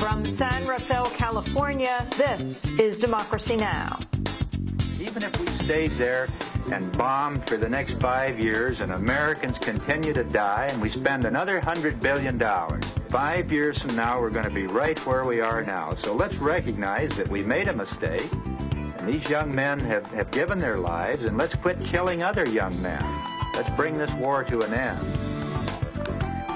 From San Rafael, California, this is Democracy Now! Even if we stayed there and bombed for the next 5 years and Americans continue to die and we spend another $100 billion, 5 years from now we're going to be right where we are now. So let's recognize that we made a mistake and these young men have given their lives, and let's quit killing other young men. Let's bring this war to an end.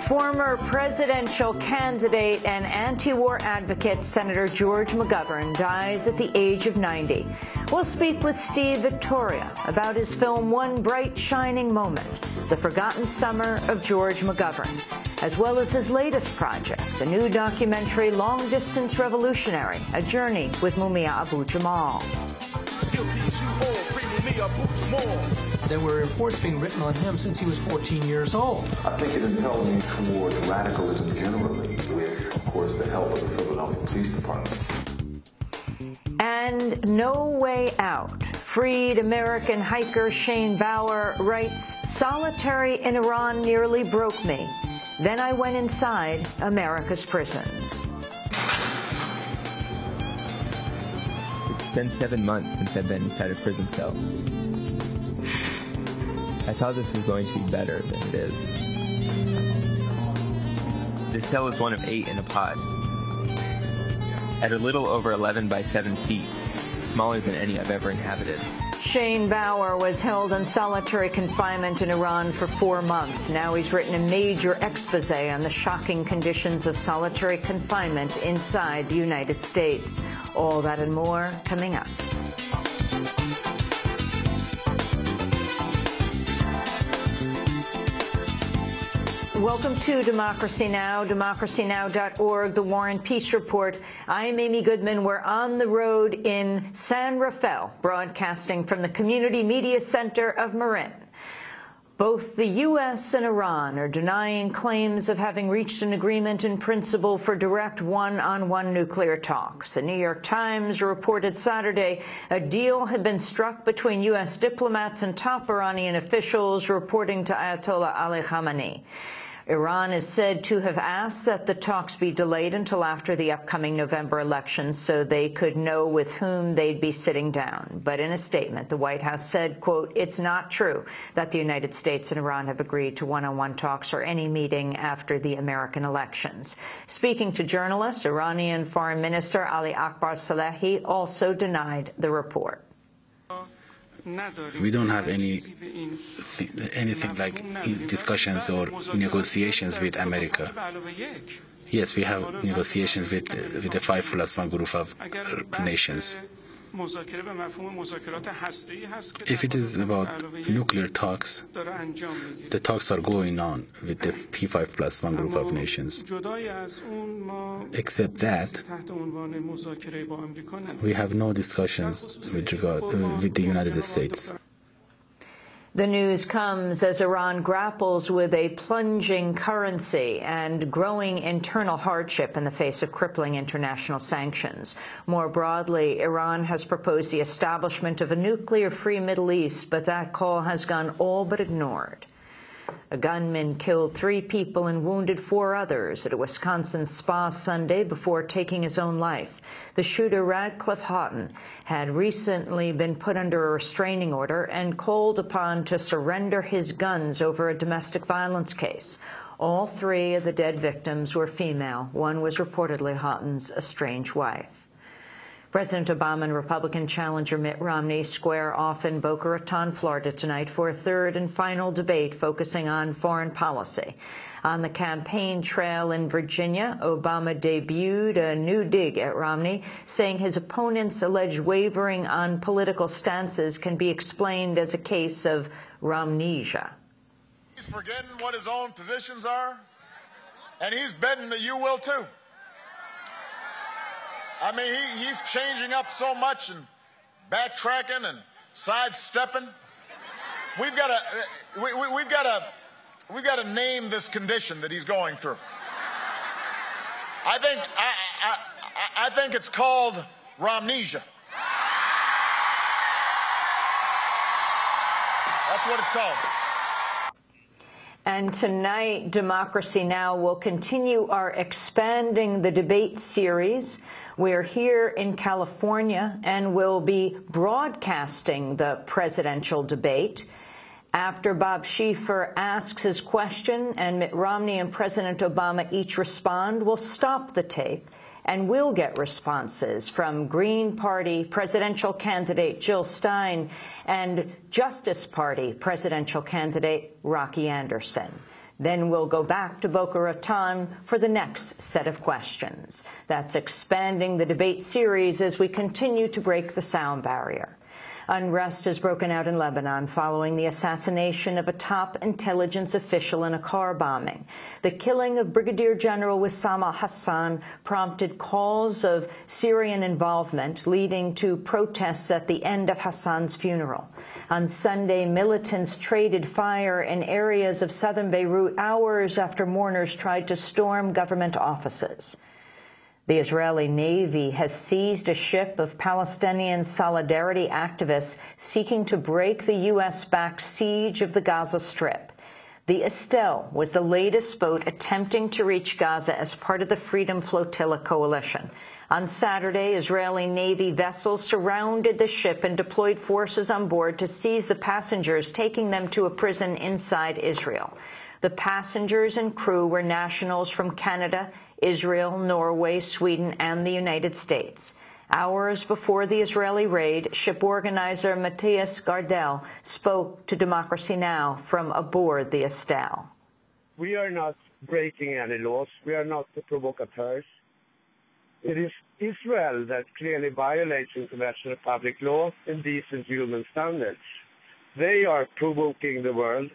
Former presidential candidate and anti-war advocate Senator George McGovern dies at the age of 90. We'll speak with Steve Victoria about his film One Bright Shining Moment, The Forgotten Summer of George McGovern, as well as his latest project, the new documentary Long Distance Revolutionary, A Journey with Mumia Abu-Jamal. There were reports being written on him since he was 14 years old. I think it impelled me towards radicalism generally, with, of course, the help of the Philadelphia Police Department. And No Way Out. Freed American hiker Shane Bauer writes, "Solitary in Iran nearly broke me. Then I went inside America's prisons." It's been 7 months since I've been inside a prison cell. I thought this was going to be better than it is. This cell is one of 8 in a pod. At a little over 11 by 7 feet, smaller than any I've ever inhabited. Shane Bauer was held in solitary confinement in Iran for 4 months. Now he's written a major expose on the shocking conditions of solitary confinement inside the United States. All that and more coming up. Welcome to Democracy Now!, democracynow.org, The War and Peace Report. I'm Amy Goodman. We're on the road in San Rafael, broadcasting from the Community Media Center of Marin. Both the U.S. and Iran are denying claims of having reached an agreement in principle for direct one-on-one nuclear talks. The New York Times reported Saturday a deal had been struck between U.S. diplomats and top Iranian officials, reporting to Ayatollah Ali Khamenei. Iran is said to have asked that the talks be delayed until after the upcoming November elections so they could know with whom they'd be sitting down. But in a statement, the White House said, quote, "It's not true that the United States and Iran have agreed to one-on-one talks or any meeting after the American elections." Speaking to journalists, Iranian Foreign Minister Ali Akbar Salehi also denied the report. We don't have anything like discussions or negotiations with America. Yes, we have negotiations with the 5+1 group of nations. If it is about nuclear talks, the talks are going on with the P5+1 group of nations. Except that, we have no discussions with the United States. The news comes as Iran grapples with a plunging currency and growing internal hardship in the face of crippling international sanctions. More broadly, Iran has proposed the establishment of a nuclear-free Middle East, but that call has gone all but ignored. A gunman killed 3 people and wounded 4 others at a Wisconsin spa Sunday before taking his own life. The shooter, Radcliffe Houghton, had recently been put under a restraining order and called upon to surrender his guns over a domestic violence case. All 3 of the dead victims were female. One was reportedly Houghton's estranged wife. President Obama and Republican challenger Mitt Romney square off in Boca Raton, Florida tonight for a 3rd and final debate focusing on foreign policy. On the campaign trail in Virginia, Obama debuted a new dig at Romney, saying his opponent's alleged wavering on political stances can be explained as a case of Romnesia. He's forgetting what his own positions are, and he's betting that you will too. I mean, he's changing up so much and backtracking and sidestepping. We've got to name this condition that he's going through. I think it's called Romnesia. That's what it's called. And tonight, Democracy Now! Will continue our Expanding the Debate series. We're here in California and will be broadcasting the presidential debate. After Bob Schieffer asks his question and Mitt Romney and President Obama each respond, we'll stop the tape and we'll get responses from Green Party presidential candidate Jill Stein and Justice Party presidential candidate Rocky Anderson. Then we'll go back to Boca Raton for the next set of questions. That's Expanding the Debate series as we continue to break the sound barrier. Unrest has broken out in Lebanon following the assassination of a top intelligence official in a car bombing. The killing of Brigadier General Wissam al-Hassan prompted calls of Syrian involvement, leading to protests at the end of Hassan's funeral. On Sunday, militants traded fire in areas of southern Beirut hours after mourners tried to storm government offices. The Israeli Navy has seized a ship of Palestinian solidarity activists seeking to break the U.S.-backed siege of the Gaza Strip. The Estelle was the latest boat attempting to reach Gaza as part of the Freedom Flotilla coalition. On Saturday, Israeli Navy vessels surrounded the ship and deployed forces on board to seize the passengers, taking them to a prison inside Israel. The passengers and crew were nationals from Canada, Israel, Norway, Sweden, and the United States. Hours before the Israeli raid, ship organizer Matthias Gardel spoke to Democracy Now! From aboard the Estelle. We are not breaking any laws. We are not the provocateurs. It is Israel that clearly violates international public law and decent human standards. They are provoking the world,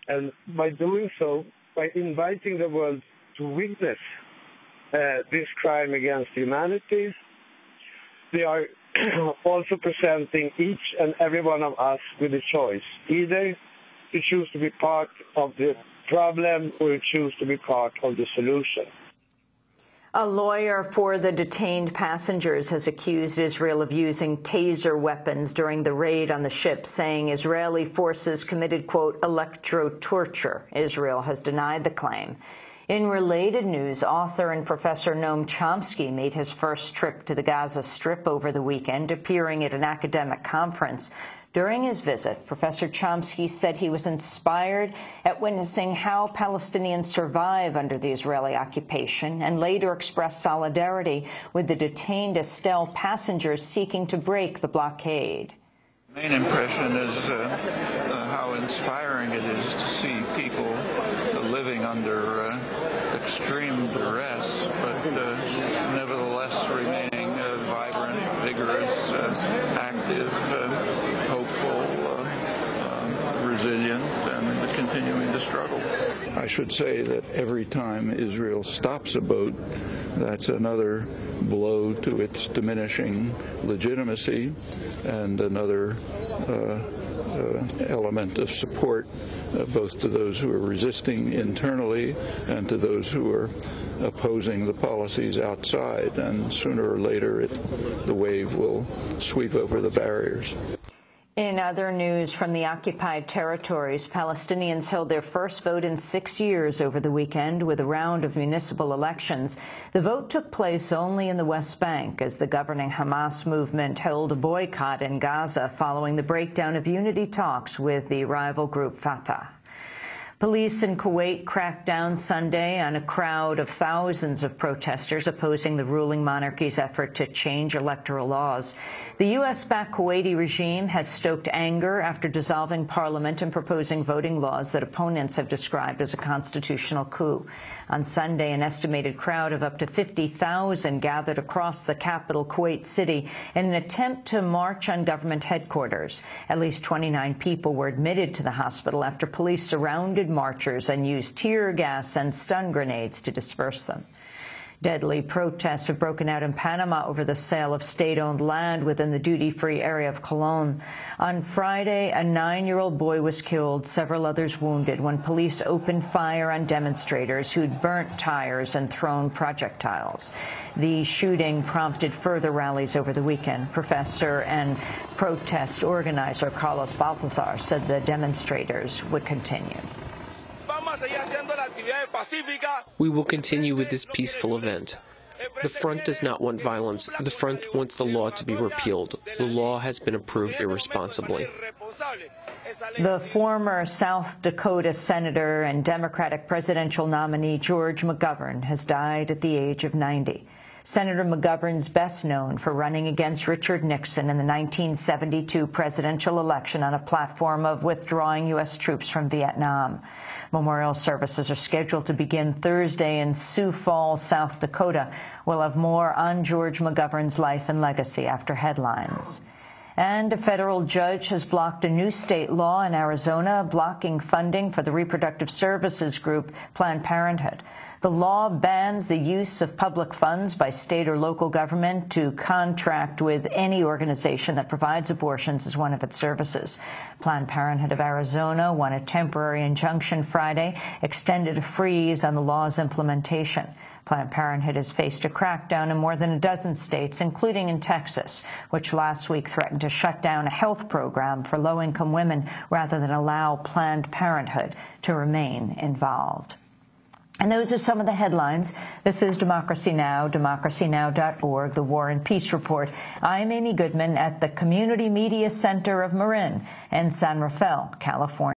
and by doing so, by inviting the world to witness this crime against humanity, they are also presenting each and every one of us with a choice. Either to choose to be part of the problem or choose to be part of the solution. A lawyer for the detained passengers has accused Israel of using taser weapons during the raid on the ship, saying Israeli forces committed, quote, electro-torture. Israel has denied the claim. In related news, author and professor Noam Chomsky made his first trip to the Gaza Strip over the weekend, appearing at an academic conference. During his visit, Professor Chomsky said he was inspired at witnessing how Palestinians survive under the Israeli occupation, and later expressed solidarity with the detained Estelle passengers seeking to break the blockade. The main impression is how inspiring it is to see people living under extreme duress, but nevertheless remaining vibrant, vigorous, active, hopeful, resilient, and continuing to struggle. I should say that every time Israel stops a boat, that's another blow to its diminishing legitimacy and another element of support both to those who are resisting internally and to those who are opposing the policies outside. And sooner or later, the wave will sweep over the barriers. In other news from the occupied territories, Palestinians held their first vote in 6 years over the weekend with a round of municipal elections. The vote took place only in the West Bank as the governing Hamas movement held a boycott in Gaza following the breakdown of unity talks with the rival group Fatah. Police in Kuwait cracked down Sunday on a crowd of thousands of protesters opposing the ruling monarchy's effort to change electoral laws. The U.S.-backed Kuwaiti regime has stoked anger after dissolving parliament and proposing voting laws that opponents have described as a constitutional coup. On Sunday, an estimated crowd of up to 50,000 gathered across the capital, Kuwait City, in an attempt to march on government headquarters. At least 29 people were admitted to the hospital after police surrounded marchers and used tear gas and stun grenades to disperse them. Deadly protests have broken out in Panama over the sale of state-owned land within the duty-free area of Colon. On Friday, a 9-year-old boy was killed, several others wounded, when police opened fire on demonstrators who'd burnt tires and thrown projectiles. The shooting prompted further rallies over the weekend. Professor and protest organizer Carlos Baltazar said the demonstrators would continue. We will continue with this peaceful event. The front does not want violence. The front wants the law to be repealed. The law has been approved irresponsibly. The former South Dakota senator and Democratic presidential nominee George McGovern has died at the age of 90. Senator McGovern's best known for running against Richard Nixon in the 1972 presidential election on a platform of withdrawing U.S. troops from Vietnam. Memorial services are scheduled to begin Thursday in Sioux Falls, South Dakota. We'll have more on George McGovern's life and legacy after headlines. And a federal judge has blocked a new state law in Arizona blocking funding for the reproductive services group Planned Parenthood. The law bans the use of public funds by state or local government to contract with any organization that provides abortions as one of its services. Planned Parenthood of Arizona won a temporary injunction Friday, extended a freeze on the law's implementation. Planned Parenthood has faced a crackdown in more than a dozen states, including in Texas, which last week threatened to shut down a health program for low-income women rather than allow Planned Parenthood to remain involved. And those are some of the headlines. This is Democracy Now!, democracynow.org, the War and Peace Report. I'm Amy Goodman at the Community Media Center of Marin in San Rafael, California.